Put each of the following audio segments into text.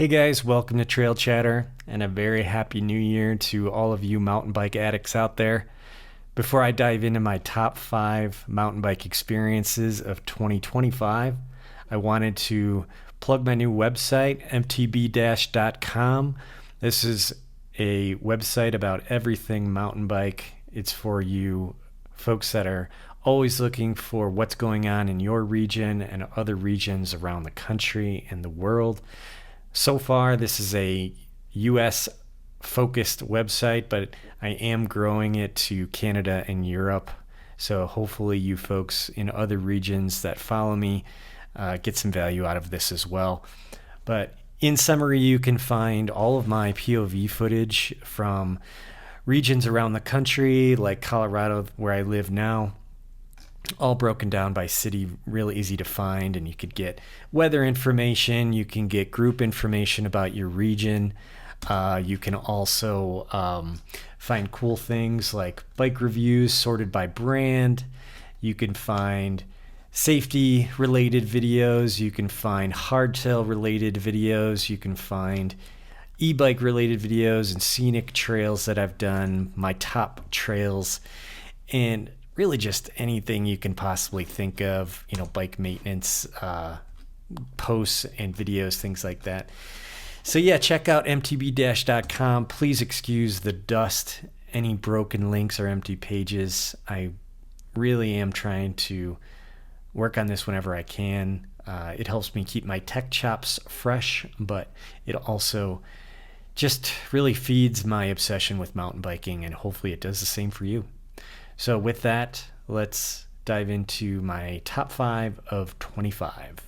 Hey guys, welcome to Trail Chatter, and a very happy new year to all of you mountain bike addicts out there. Before I dive into my top 5 mountain bike experiences of 2025, I wanted to plug my new website, mtb-.com. This is a website about everything mountain bike. It's for you folks that are always looking for what's going on in your region and other regions around the country and the world. So far, this is a US focused website, but I am growing it to Canada and Europe. So hopefully, you folks in other regions that follow me get some value out of this as well. But in summary, you can find all of my POV footage from regions around the country, like Colorado, where I live now, all broken down by city, really easy to find. And you could get weather information, you can get group information about your region. You can also find cool things like bike reviews sorted by brand. You can find safety related videos, you can find hardtail related videos, you can find e-bike related videos and scenic trails that I've done, my top trails, and really just anything you can possibly think of, bike maintenance posts and videos, things like that. So yeah, check out mtb-.com. Please excuse the dust, any broken links or empty pages. I really am trying to work on this whenever I can. It helps me keep my tech chops fresh, but it also just really feeds my obsession with mountain biking, and hopefully it does the same for you. So with that, let's dive into my top 5 of 25.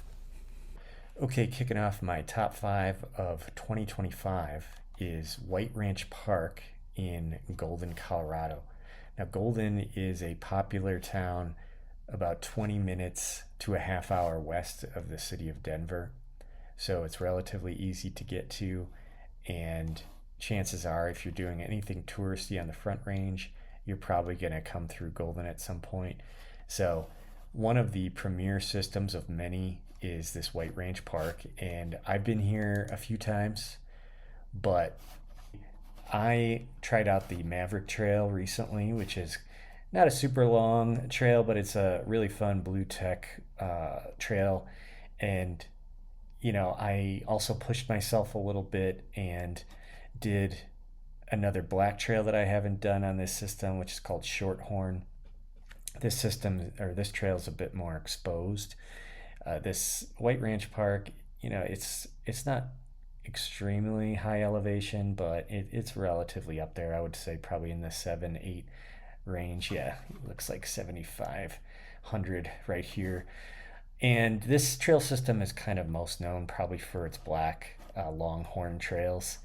Okay, kicking off my top 5 of 2025 is White Ranch Park in Golden, Colorado. Now, Golden is a popular town about 20 minutes to a half hour west of the city of Denver. So it's relatively easy to get to, and chances are, if you're doing anything touristy on the Front Range, you're probably going to come through Golden at some point. So one of the premier systems of many is this White Ranch Park, and I've been here a few times, but I tried out the Maverick Trail recently, which is not a super long trail, but it's a really fun blue tech trail. And I also pushed myself a little bit and did another black trail that I haven't done on this system, which is called Shorthorn. This trail is a bit more exposed. This White Ranch Park, it's not extremely high elevation, but it's relatively up there. I would say probably in the 7-8 range. Yeah, it looks like 7,500 right here. And this trail system is kind of most known probably for its black longhorn trails,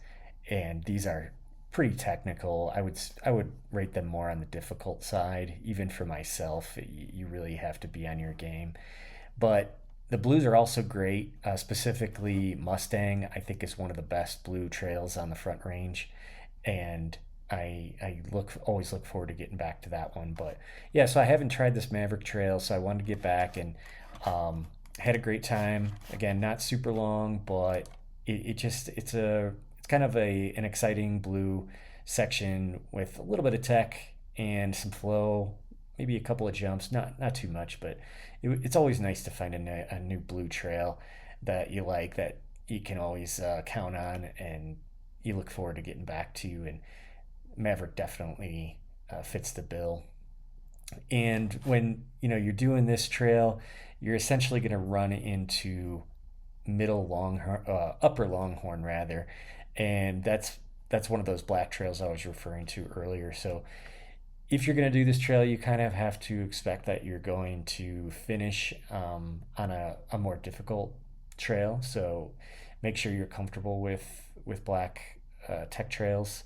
and these are pretty technical. I would rate them more on the difficult side. Even for myself, you really have to be on your game. But the blues are also great. Specifically, Mustang, I think, is one of the best blue trails on the Front Range, and I always look forward to getting back to that one. But yeah, so I haven't tried this Maverick Trail, so I wanted to get back and had a great time. Again, not super long, but it's kind of an exciting blue section with a little bit of tech and some flow, maybe a couple of jumps, not too much, but it's always nice to find a new blue trail that you like, that you can always count on, and you look forward to getting back to. And Maverick definitely fits the bill. And when you're doing this trail, you're essentially going to run into upper Longhorn rather, and that's one of those black trails I was referring to earlier. So if you're going to do this trail, you kind of have to expect that you're going to finish on a more difficult trail. So make sure you're comfortable with black tech trails.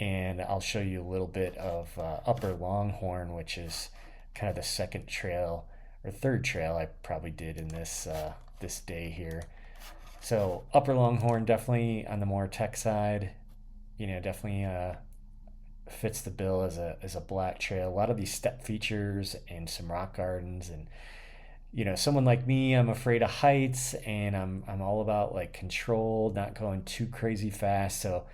And I'll show you a little bit of Upper Longhorn, which is kind of the second trail or third trail I probably did in this day here. So Upper Longhorn, definitely on the more tech side, definitely fits the bill as a black trail. A lot of these step features and some rock gardens, and someone like me, I'm afraid of heights, and I'm all about like control, not going too crazy fast. So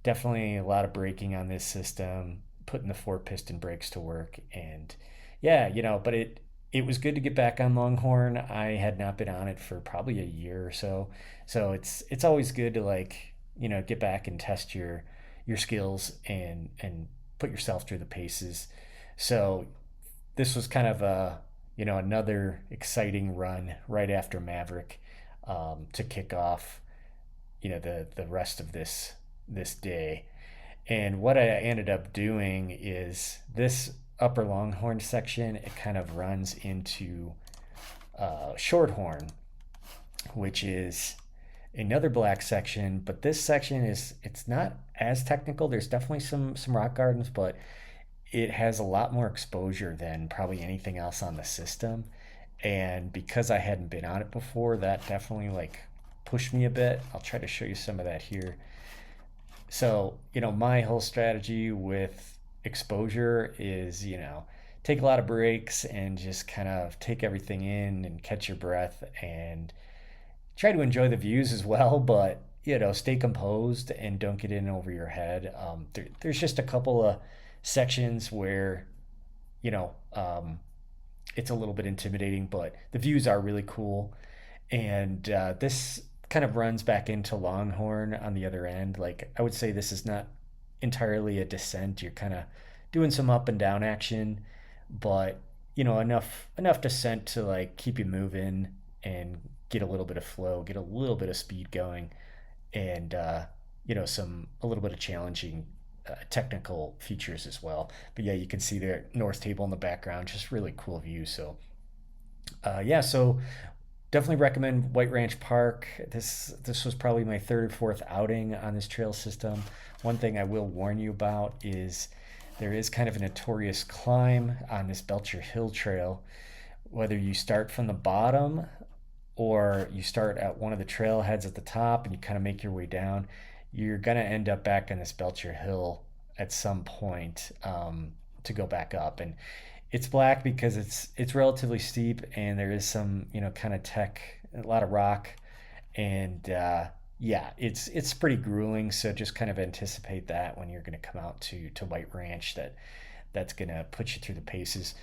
definitely a lot of braking on this system, putting the four piston brakes to work, and yeah, but it was good to get back on Longhorn. I had not been on it for probably a year or so, so it's always good to like get back and test your skills and put yourself through the paces. So this was kind of a another exciting run right after Maverick, to kick off the rest of this day. And what I ended up doing is this upper Longhorn section, it kind of runs into Shorthorn, which is another black section. But this section it's not as technical. There's definitely some rock gardens, but it has a lot more exposure than probably anything else on the system. And because I hadn't been on it before, that definitely like pushed me a bit. I'll try to show you some of that here. So, my whole strategy with exposure is, take a lot of breaks and just kind of take everything in and catch your breath and try to enjoy the views as well, but, stay composed and don't get in over your head. There's just a couple of sections where, you know, um, it's a little bit intimidating, but the views are really cool. And this kind of runs back into Longhorn on the other end. Like, I would say this is not entirely a descent. You're kind of doing some up and down action, but enough descent to like keep you moving and get a little bit of flow, get a little bit of speed going, and some a little bit of challenging technical features as well. But yeah, you can see the North Table in the background, just really cool view. So yeah, so definitely recommend White Ranch Park. This was probably my third or fourth outing on this trail system. One thing I will warn you about is there is kind of a notorious climb on this Belcher Hill Trail. Whether you start from the bottom or you start at one of the trailheads at the top and you kind of make your way down, you're going to end up back on this Belcher Hill at some point, to go back up. And it's black because it's relatively steep, and there is some kind of tech, a lot of rock, and yeah, it's pretty grueling. So just kind of anticipate that when you're going to come out to White Ranch, that's going to put you through the paces.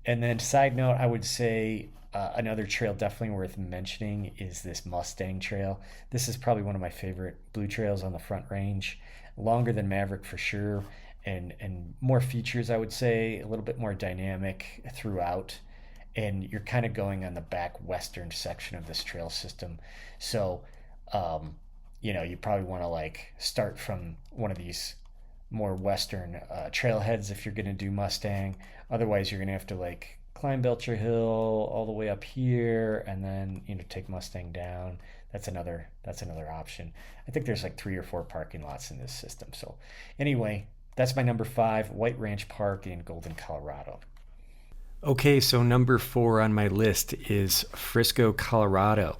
And then side note, I would say another trail definitely worth mentioning is this Mustang Trail. This is probably one of my favorite blue trails on the Front Range. Longer than Maverick for sure, and more features, I would say, a little bit more dynamic throughout. And you're kind of going on the back western section of this trail system. So, you probably want to like start from one of these more western trailheads if you're going to do Mustang. Otherwise, you're going to have to like climb Belcher Hill all the way up here, and then take Mustang down. That's another option. I think there's like 3 or 4 parking lots in this system. So anyway, that's my number 5, White Ranch Park in Golden, Colorado. Okay, so number 4 on my list is Frisco, Colorado.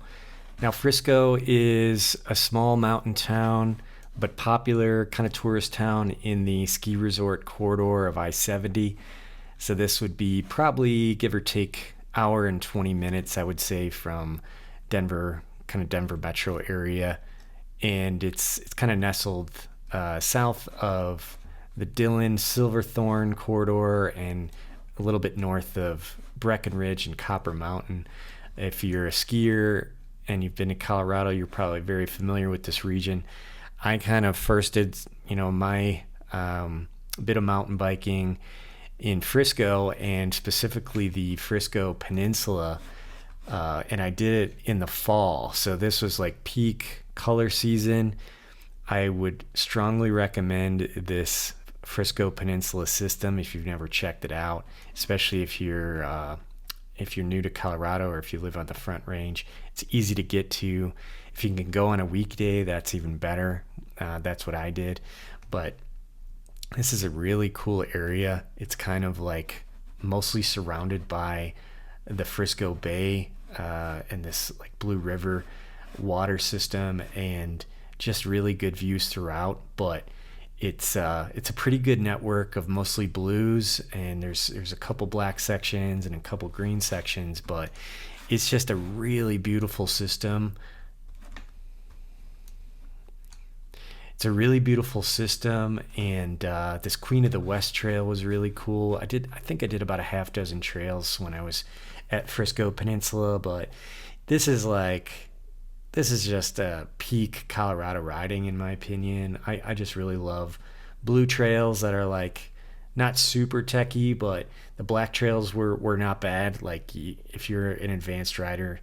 Now, Frisco is a small mountain town, but popular kind of tourist town in the ski resort corridor of I-70. So this would be probably, give or take, hour and 20 minutes, I would say, from Denver, kind of Denver metro area. And it's kind of nestled south of the Dillon Silverthorne corridor and a little bit north of Breckenridge and Copper Mountain. If you're a skier and you've been to Colorado, you're probably very familiar with this region. I kind of first did, my bit of mountain biking in Frisco, and specifically the Frisco Peninsula, and I did it in the fall. So this was like peak color season. I would strongly recommend this Frisco Peninsula system if you've never checked it out, especially if you're new to Colorado or if you live on the Front Range. It's easy to get to. If you can go on a weekday, that's even better. That's what I did. But this is a really cool area. It's kind of like mostly surrounded by the Frisco Bay and this like Blue River water system, and just really good views throughout. But it's a pretty good network of mostly blues, and there's a couple black sections and a couple green sections, but it's just a really beautiful system. It's a really beautiful system, and this Queen of the West trail was really cool. I think I did about a half dozen trails when I was at Frisco Peninsula, but this is just a peak Colorado riding in my opinion. I just really love blue trails that are like not super techy, but the black trails were not bad. Like if you're an advanced rider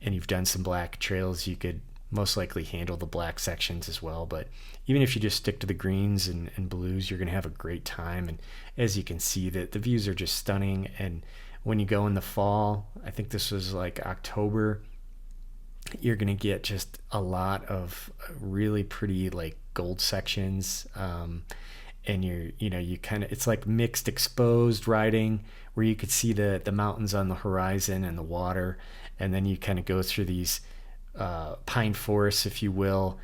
and you've done some black trails, you could most likely handle the black sections as well. But even if you just stick to the greens and blues, you're going to have a great time. And as you can see, the views are just stunning. And when you go in the fall, I think this was like October, you're going to get just a lot of really pretty like gold sections. And you kind of, it's like mixed exposed riding where you could see the mountains on the horizon and the water. And then you kind of go through these pine forests, if you will,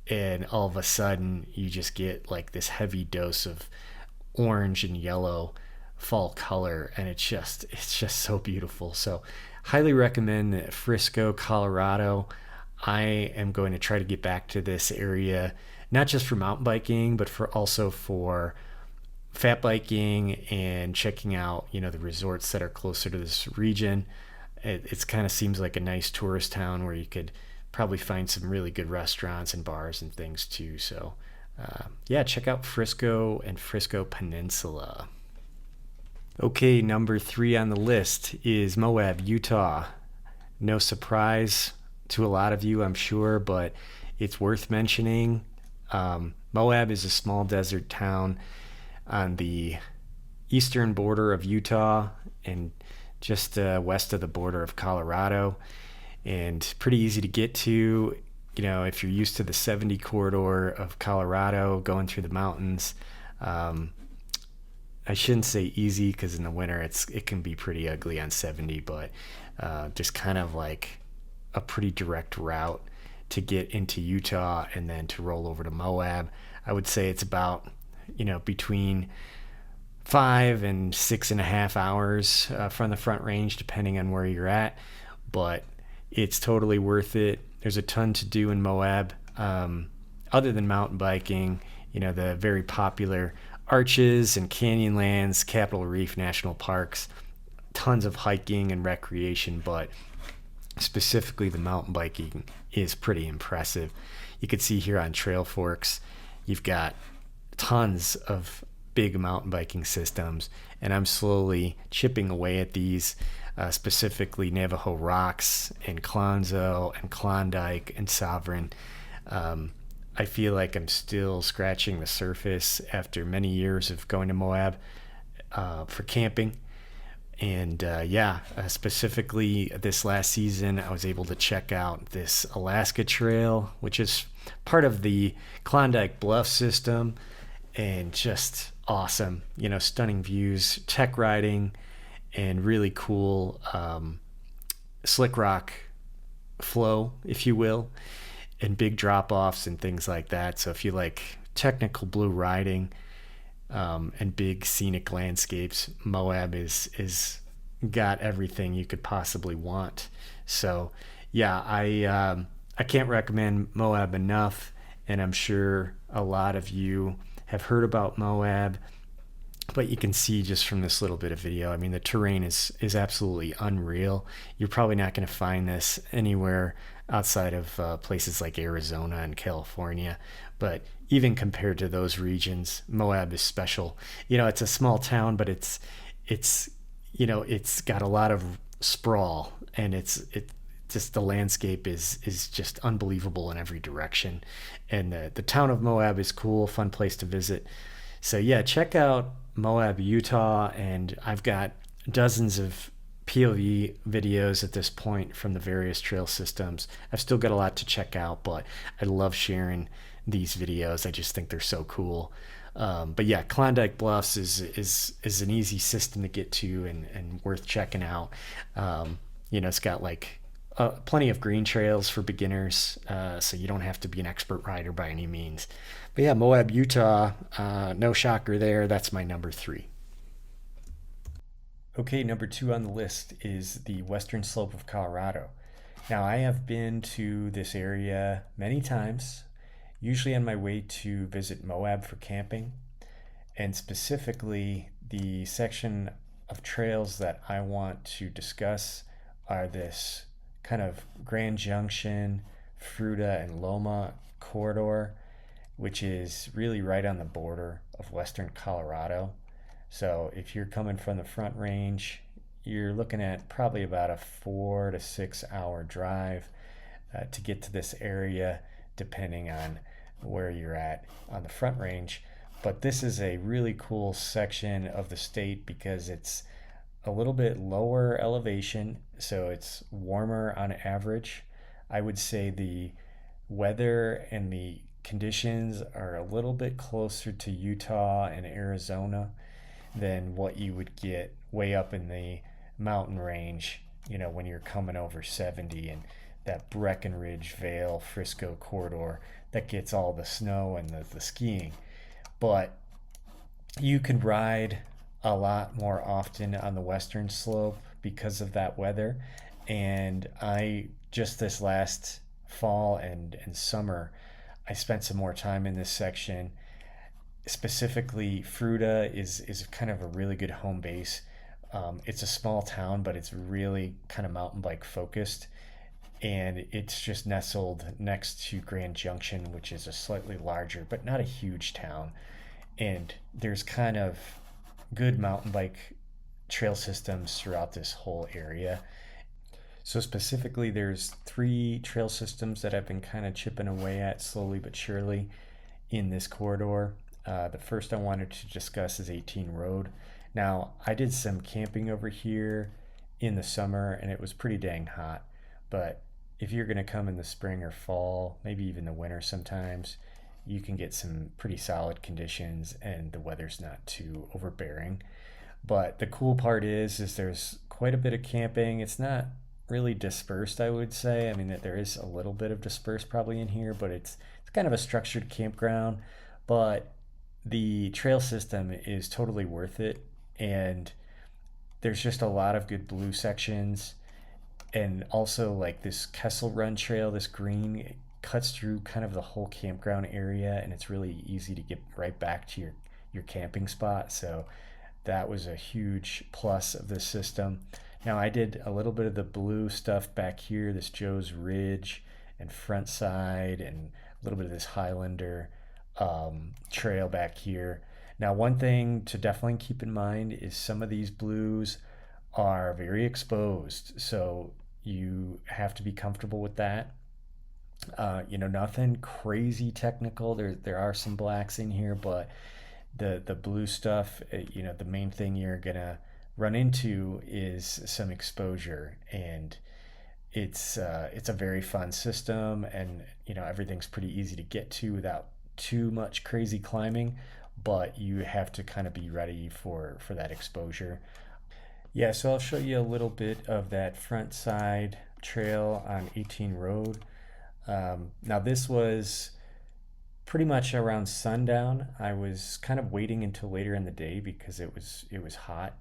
and all of a sudden you just get like this heavy dose of orange and yellow fall color, and it's just so beautiful. So highly recommend Frisco, Colorado. I am going to try to get back to this area, not just for mountain biking, but also for fat biking and checking out, the resorts that are closer to this region. It's kind of seems like a nice tourist town where you could probably find some really good restaurants and bars and things too. So yeah, check out Frisco and Frisco Peninsula. Okay, number 3 on the list is Moab, Utah. No surprise to a lot of you, I'm sure, but it's worth mentioning. Moab is a small desert town on the eastern border of Utah and just west of the border of Colorado, and pretty easy to get to. If you're used to the 70 corridor of Colorado going through the mountains, I shouldn't say easy because in the winter it can be pretty ugly on 70, but just kind of like a pretty direct route to get into Utah and then to roll over to Moab. I would say it's about between 5 and 6.5 hours from the Front Range, depending on where you're at, but it's totally worth it. There's a ton to do in Moab, other than mountain biking. The very popular Arches and Canyonlands, Capitol Reef National Parks, tons of hiking and recreation, but specifically the mountain biking is pretty impressive. You can see here on Trail Forks, you've got tons of big mountain biking systems, and I'm slowly chipping away at these, specifically Navajo Rocks and Clonzo and Klondike and Sovereign. I feel like I'm still scratching the surface after many years of going to Moab for camping. And specifically this last season, I was able to check out this Alaska Trail, which is part of the Klondike Bluff system, and just awesome, stunning views, tech riding, and really cool slick rock flow, if you will, and big drop-offs and things like that. So if you like technical blue riding and big scenic landscapes, Moab is got everything you could possibly want. So yeah, I can't recommend Moab enough, and I'm sure a lot of you have heard about Moab, but you can see just from this little bit of video, I mean, the terrain is absolutely unreal. You're probably not going to find this anywhere outside of places like Arizona and California, but even compared to those regions, Moab is special. It's a small town, but it's got a lot of sprawl, and it just, the landscape is just unbelievable in every direction. And the town of Moab is cool, fun place to visit. So yeah, check out Moab, Utah, and I've got dozens of POV videos at this point from the various trail systems. I've still got a lot to check out, but I love sharing these videos. I just think they're so cool. But yeah, Klondike Bluffs is an easy system to get to and worth checking out. It's got like plenty of green trails for beginners, so you don't have to be an expert rider by any means. But yeah, Moab, Utah, no shocker there. That's my number 3. Okay, number two on the list is the western slope of Colorado. Now, I have been to this area many times, usually on my way to visit Moab for camping, and specifically the section of trails that I want to discuss are this kind of Grand Junction, Fruta, and Loma corridor, which is really right on the border of western Colorado. So if you're coming from the Front Range, you're looking at probably about a 4 to 6 hour drive to get to this area, depending on where you're at on the Front Range. But this is a really cool section of the state because it's a little bit lower elevation, so it's warmer on average. I would say the weather and the conditions are a little bit closer to Utah and Arizona than what you would get way up in the mountain range, when you're coming over 70 and that Breckenridge, Vale, Frisco corridor that gets all the snow and the skiing. But you can ride a lot more often on the western slope because of that weather. And I just this last fall and summer, I spent some more time in this section. Specifically, Fruta is kind of a really good home base. It's a small town, but it's really kind of mountain bike focused, and it's just nestled next to Grand Junction, which is a slightly larger but not a huge town. And there's kind of good mountain bike trail systems throughout this whole area. So specifically, there's three trail systems that I've been kind of chipping away at slowly but surely in this corridor. The first I wanted to discuss is 18 Road. Now, I did some camping over here in the summer and it was pretty dang hot. But if you're going to come in the spring or fall, maybe even the winter sometimes, you can get some pretty solid conditions and the weather's not too overbearing. But the cool part is there's quite a bit of camping. It's not really dispersed, I would say. I mean, that there is a little bit of dispersed probably in here, but it's kind of a structured campground. But the trail system is totally worth it, and there's just a lot of good blue sections, and also like this Kessel Run trail, this green cuts through kind of the whole campground area, and it's really easy to get right back to your camping spot. So that was a huge plus of this system. Now, I did a little bit of the blue stuff back here, this Joe's Ridge and Front Side, and a little bit of this Highlander trail back here. Now, one thing to definitely keep in mind is some of these blues are very exposed, so you have to be comfortable with that. Nothing crazy technical. There are some blacks in here, but the blue stuff, the main thing you're gonna run into is some exposure, and it's a very fun system, and everything's pretty easy to get to without too much crazy climbing, but you have to kind of be ready for that exposure. Yeah, so I'll show you a little bit of that front side trail on 18 Road. Now this was pretty much around sundown. I was kind of waiting until later in the day because it was hot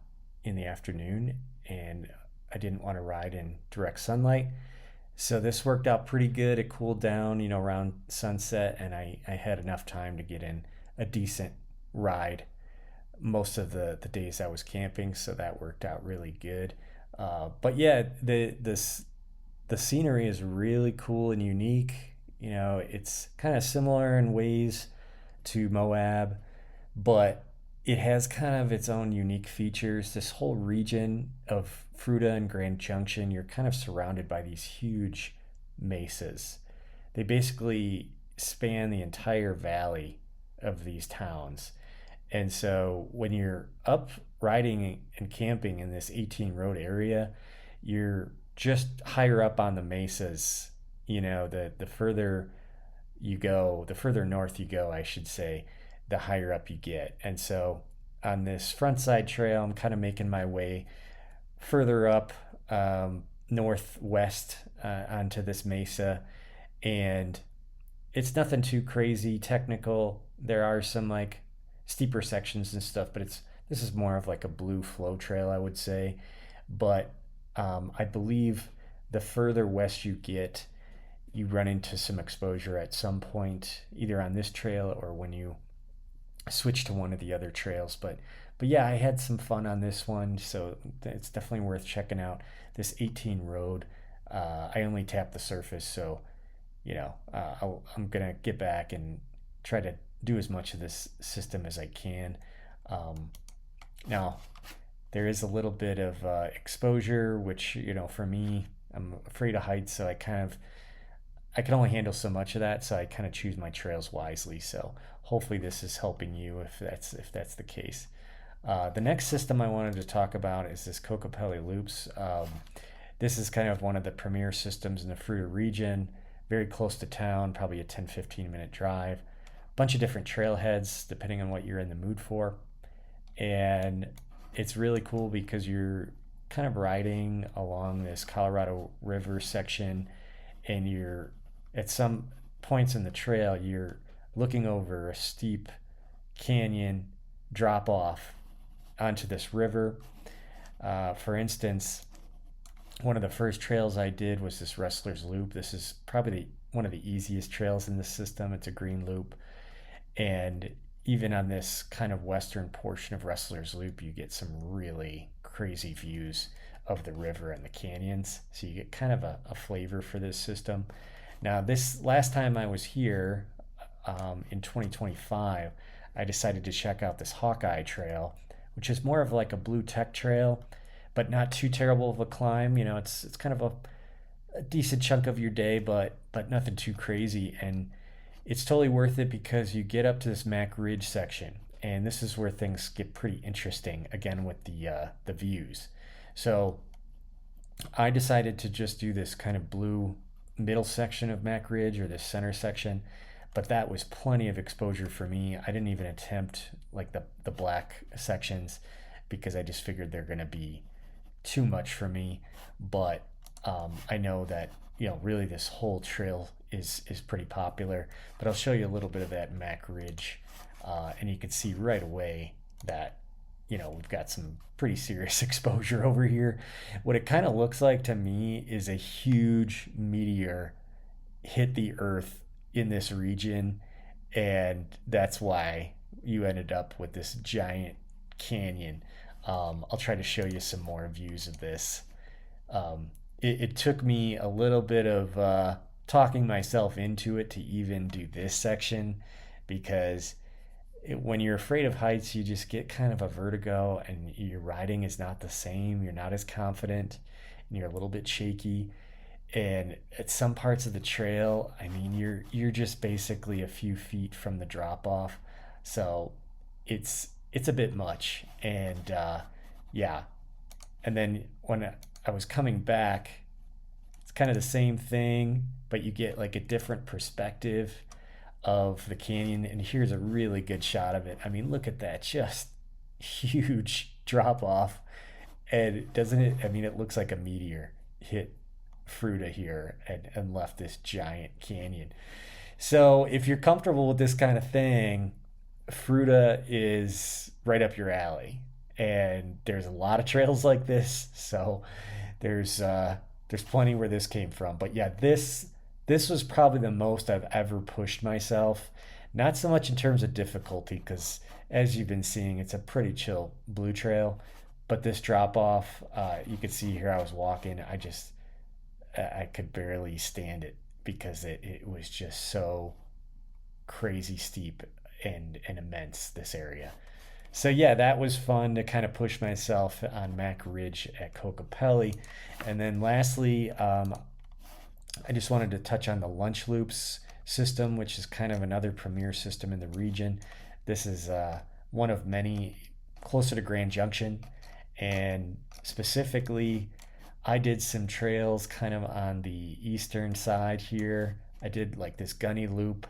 in the afternoon and I didn't want to ride in direct sunlight. So this worked out pretty good. It cooled down, around sunset, and I had enough time to get in a decent ride most of the days I was camping, so that worked out really good. But yeah, the scenery is really cool and unique. It's kind of similar in ways to Moab, but it has kind of its own unique features. This whole region of Fruta and Grand Junction, you're kind of surrounded by these huge mesas. They basically span the entire valley of these towns. And so when you're up riding and camping in this 18 Road area, you're just higher up on the mesas. The further you go, the further north you go, I should say, the higher up you get. And so on this front side trail, I'm kind of making my way further up, northwest, onto this mesa. And it's nothing too crazy technical. There are some like steeper sections and stuff, but it's This is more of like a blue flow trail, I would say. But I believe the further west you get, you run into some exposure at some point, either on this trail or when you switch to one of the other trails. But yeah, I had some fun on this one, so it's definitely worth checking out. This 18 road, I only tapped the surface, so I'm gonna get back and try to do as much of this system as I can. Um, Now, there is a little bit of exposure, which for me, I'm afraid of heights, so I can only handle so much of that, so I kind of choose my trails wisely. So hopefully this is helping you if that's the case. The next system I wanted to talk about is this Kokopelli Loops. This is kind of one of the premier systems in the Fruita region, very close to town, probably a 10-15 minute drive. Bunch of different trailheads depending on what you're in the mood for. And it's really cool because you're kind of riding along this Colorado River section, and you're at some points in the trail you're looking over a steep canyon drop off onto this river. For instance, one of the first trails I did was this Wrestler's Loop. This is probably one of the easiest trails in the system. It's a green loop, and even on this kind of western portion of Wrestler's Loop, you get some really crazy views of the river and the canyons. So you get kind of a flavor for this system. Now, this last time I was here in 2025, I decided to check out this Hawkeye Trail, which is more of like a blue tech trail, but not too terrible of a climb. It's kind of a decent chunk of your day, but nothing too crazy. And it's totally worth it because you get up to this Mac Ridge section, and this is where things get pretty interesting again with the views. So I decided to just do this kind of blue middle section of Mac Ridge, or this center section, but that was plenty of exposure for me. I didn't even attempt like the black sections because I just figured they're going to be too much for me. But I know that really this whole trail is pretty popular. But I'll show you a little bit of that Mac Ridge, and you can see right away that we've got some pretty serious exposure over here. What it kind of looks like to me is a huge meteor hit the earth in this region, and that's why you ended up with this giant canyon. I'll try to show you some more views of this. It took me a little bit of talking myself into it to even do this section, because when you're afraid of heights, you just get kind of a vertigo, and your riding is not the same. You're not as confident, and you're a little bit shaky. And at some parts of the trail, I mean, you're just basically a few feet from the drop off, so it's a bit much. And yeah, and then when I was coming back, it's kind of the same thing, but you get like a different perspective of the canyon. And here's a really good shot of it. I mean, look at that, just huge drop off. And doesn't it, I mean, it looks like a meteor hit Fruita here and left this giant canyon. So if you're comfortable with this kind of thing, Fruita is right up your alley. And there's a lot of trails like this, so there's plenty where this came from. But yeah, this was probably the most I've ever pushed myself. Not so much in terms of difficulty, because as you've been seeing, it's a pretty chill blue trail. But this drop off, you can see here I was walking. I could barely stand it because it was just so crazy steep and immense, this area. So yeah, that was fun to kind of push myself on Mac Ridge at Kokopelli. And then lastly, I just wanted to touch on the Lunch Loops system, which is kind of another premier system in the region. This is one of many closer to Grand Junction, and specifically I did some trails kind of on the eastern side here. I did like this Gunny Loop,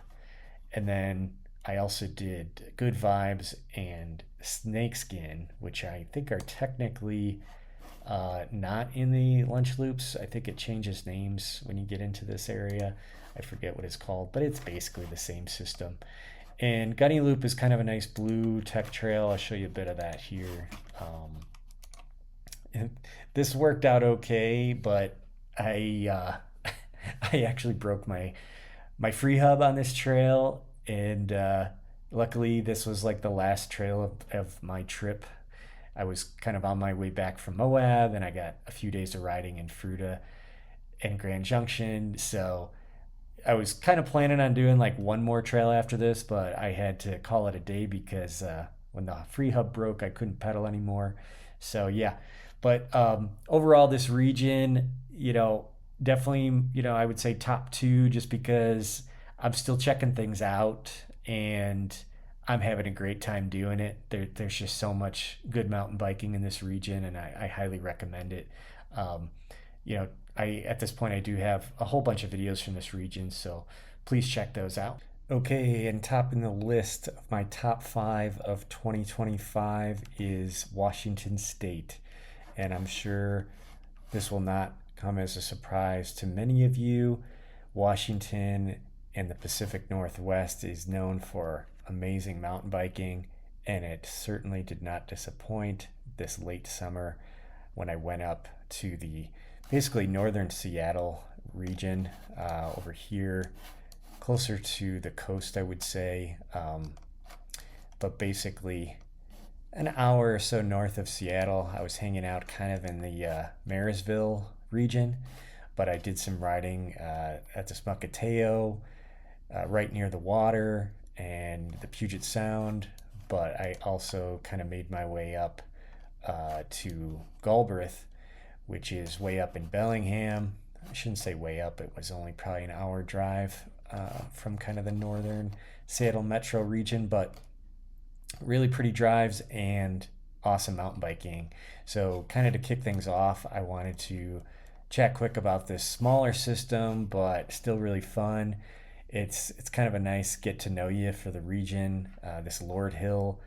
and then I also did Good Vibes and Snakeskin, which I think are technically not in the Lunch Loops. I think it changes names when you get into this area. I forget what it's called, but it's basically the same system. And Gunny Loop is kind of a nice blue tech trail. I'll show you a bit of that here. This worked out okay, but I actually broke my free hub on this trail, and luckily this was like the last trail of my trip. I was kind of on my way back from Moab, and I got a few days of riding in Fruta and Grand Junction, so I was kind of planning on doing like one more trail after this, but I had to call it a day because when the free hub broke, I couldn't pedal anymore. So yeah, but overall, this region, definitely, I would say top two just because I'm still checking things out and I'm having a great time doing it. There's just so much good mountain biking in this region, and I highly recommend it. Um, you know, I at this point I do have a whole bunch of videos from this region, so please check those out. Okay, and topping the list of my top five of 2025 is Washington State. And I'm sure this will not come as a surprise to many of you. Washington and the Pacific Northwest is known for amazing mountain biking, and it certainly did not disappoint this late summer when I went up to the basically northern Seattle region over here, closer to the coast, I would say, but basically an hour or so north of Seattle. I was hanging out kind of in the Marysville region, but I did some riding at the Smuckateo, right near the water and the Puget Sound. But I also kind of made my way up to Galbraith, which is way up in Bellingham. I shouldn't say way up, it was only probably an hour drive from kind of the northern Seattle metro region, but really pretty drives and awesome mountain biking. So, kind of to kick things off, I wanted to chat quick about this smaller system, but still really fun. It's kind of a nice get to know you for the region. This Lord Hill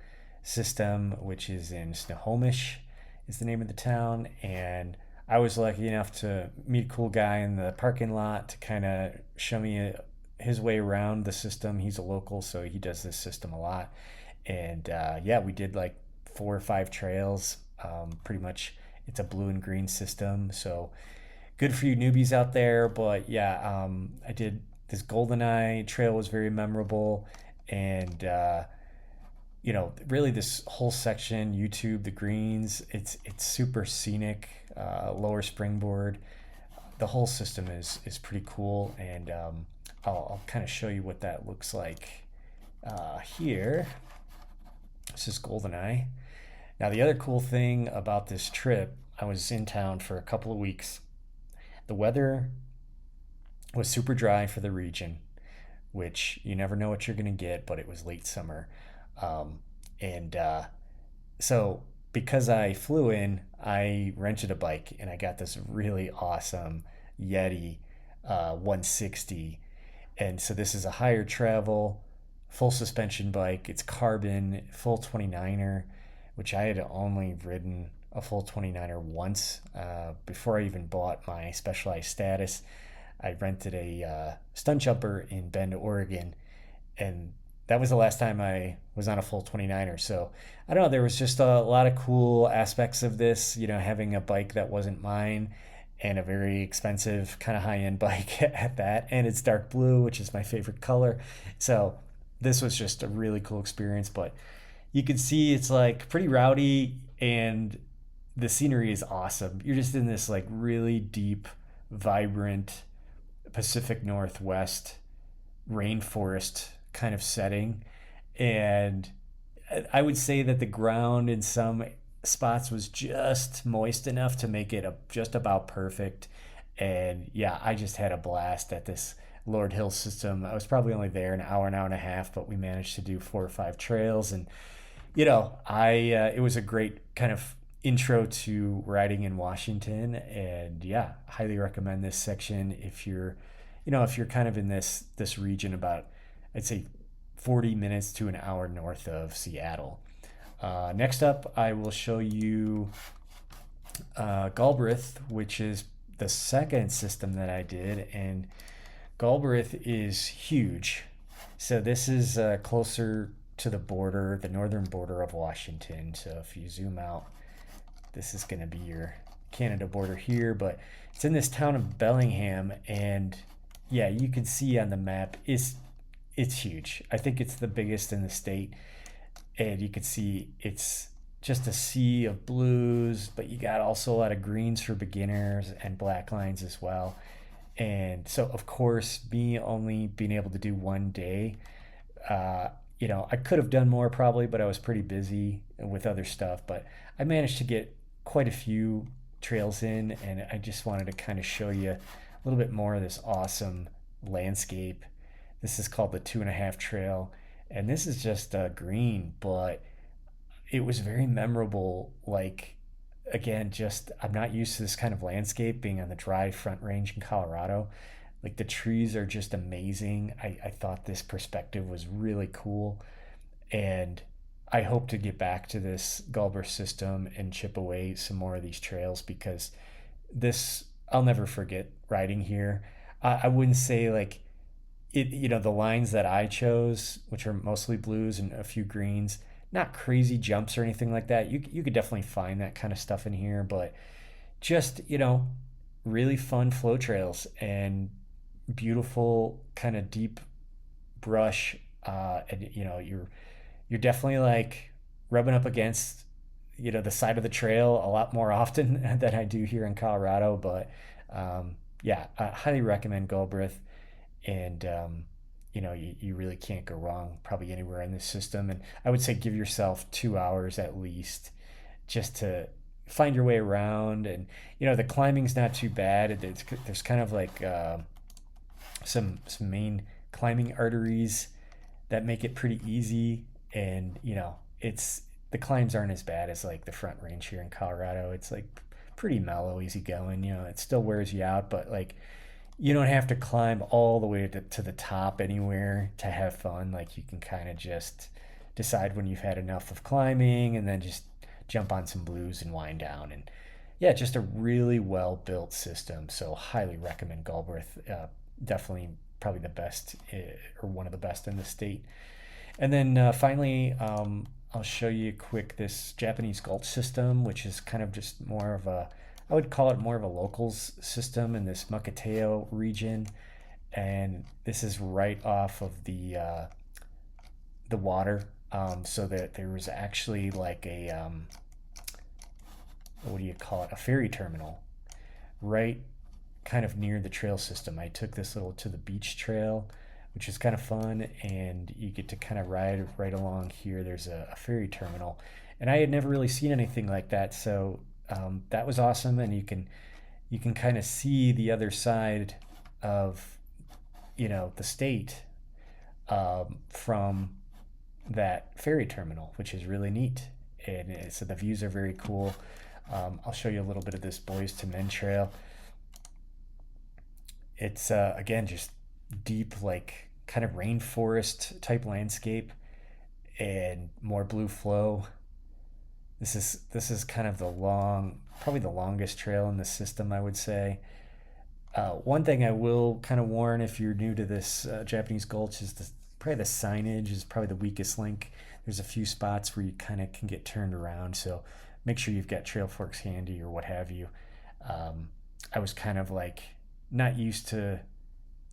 system, which is in Snohomish, is the name of the town, and I was lucky enough to meet a cool guy in the parking lot to kind of show me his way around the system. He's a local, so he does this system a lot. And yeah, we did like 4 or 5 trails. Pretty much, it's a blue and green system, so good for you newbies out there. But yeah, I did this Goldeneye trail was very memorable, and really this whole section, YouTube, the greens, it's super scenic. Lower Springboard, the whole system is pretty cool, and I'll kind of show you what that looks like here. This is Goldeneye. Now, the other cool thing about this trip, I was in town for a couple of weeks. The weather was super dry for the region, which you never know what you're going to get, but it was late summer. And so, because I flew in, I rented a bike and I got this really awesome Yeti 160. And so, this is a higher travel, full suspension bike. It's carbon, full 29er, which I had only ridden a full 29er once before I even bought my Specialized status. I rented a stunt jumper in Bend, Oregon, and that was the last time I was on a full 29er. So I don't know, there was just a lot of cool aspects of this, having a bike that wasn't mine and a very expensive kind of high-end bike at that. And it's dark blue, which is my favorite color. So this was just a really cool experience, but you can see it's like pretty rowdy and the scenery is awesome. You're just in this like really deep, vibrant Pacific Northwest rainforest kind of setting, and I would say that the ground in some spots was just moist enough to make it just about perfect. And yeah, I just had a blast at this Lord Hill system. I was probably only there an hour and a half, but we managed to do 4 or 5 trails, and I it was a great kind of intro to riding in Washington. And yeah, highly recommend this section if you're kind of in this region about, I'd say, 40 minutes to an hour north of Seattle. Next up, I will show you Galbraith, which is the second system that I did, and Galbraith is huge. So this is closer to the border, the northern border of Washington. So if you zoom out, this is going to be your Canada border here, but it's in this town of Bellingham, and yeah, you can see on the map it's huge. I think it's the biggest in the state, and you can see it's just a sea of blues, but you got also a lot of greens for beginners and black lines as well. And so, of course, me only being able to do one day, uh, I could have done more probably, but I was pretty busy with other stuff. But I managed to get quite a few trails in, and I just wanted to kind of show you a little bit more of this awesome landscape. This is called the 2.5 Trail, and this is just green, but it was very memorable. Like, again, just I'm not used to this kind of landscape being on the dry Front Range in Colorado. Like, the trees are just amazing. I thought this perspective was really cool, and I hope to get back to this Gulber system and chip away some more of these trails because this I'll never forget riding here. I wouldn't say like it, the lines that I chose, which are mostly blues and a few greens, not crazy jumps or anything like that. You could definitely find that kind of stuff in here, but just really fun flow trails and beautiful kind of deep brush. And you're definitely like rubbing up against the side of the trail a lot more often than I do here in Colorado. But yeah, I highly recommend Galbraith, and you really can't go wrong probably anywhere in this system. And I would say give yourself 2 hours at least just to find your way around. And the climbing's not too bad. There's kind of like some main climbing arteries that make it pretty easy. And it's the climbs aren't as bad as like the Front Range here in Colorado. It's like pretty mellow, easy going. It still wears you out, but like you don't have to climb all the way to the top anywhere to have fun. Like, you can kind of just decide when you've had enough of climbing and then just jump on some blues and wind down. And yeah, just a really well built system. So highly recommend Galbraith. Definitely probably the best, or one of the best in the state. And then finally, I'll show you quick this Japanese Gulch system, which is kind of just more of I would call it more of a locals system in this Mukilteo region. And this is right off of the water. So that there was actually like what do you call it? A ferry terminal right kind of near the trail system. I took this little to the beach trail, which is kind of fun, and you get to kind of ride right along here. There's a ferry terminal, and I had never really seen anything like that, so that was awesome. And you can kind of see the other side of the state from that ferry terminal, which is really neat. And so the views are very cool. I'll show you a little bit of this Boys to Men trail. It's again just deep, like kind of rainforest type landscape and more blue flow. This is kind of probably the longest trail in the system, I would say. One thing I will kind of warn if you're new to this Japanese Gulch is probably the signage is probably the weakest link. There's a few spots where you kind of can get turned around, so make sure you've got trail forks handy or what have you. I was kind of like not used to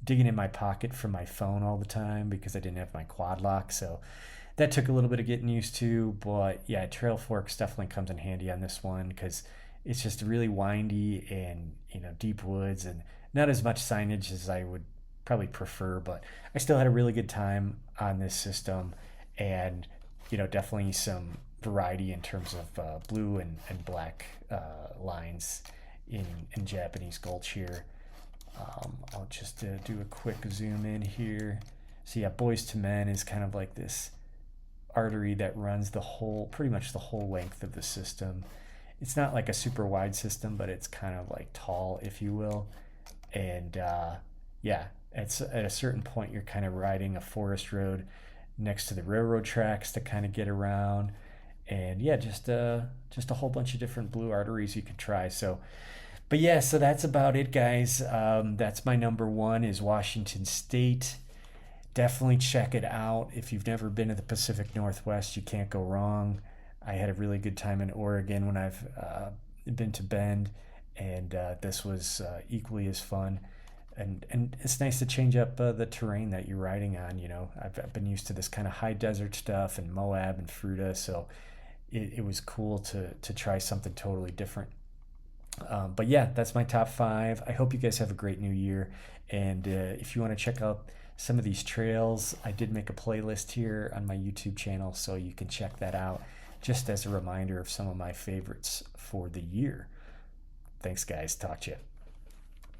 digging in my pocket from my phone all the time because I didn't have my quad lock, so that took a little bit of getting used to. But yeah, trail forks definitely comes in handy on this one because it's just really windy and deep woods and not as much signage as I would probably prefer, but I still had a really good time on this system. And definitely some variety in terms of blue and black lines in Japanese Gulch here. I'll just do a quick zoom in here. So yeah, Boys to Men is kind of like this artery that runs pretty much the whole length of the system. It's not like a super wide system, but it's kind of like tall, if you will. And yeah, at a certain point, you're kind of riding a forest road next to the railroad tracks to kind of get around. And yeah, just a whole bunch of different blue arteries you could try. So, but yeah, so that's about it, guys. That's my number one is Washington State. definitely check it out. If you've never been to the Pacific Northwest, you can't go wrong. I had a really good time in Oregon when I've been to Bend, and this was equally as fun. And it's nice to change up the terrain that you're riding on. You know, I've been used to this kind of high desert stuff and Moab and Fruta, so it was cool to try something totally different. But yeah, that's my top five. I hope you guys have a great new year. And if you want to check out some of these trails, I did make a playlist here on my YouTube channel, so you can check that out just as a reminder of some of my favorites for the year. Thanks, guys. Talk to you.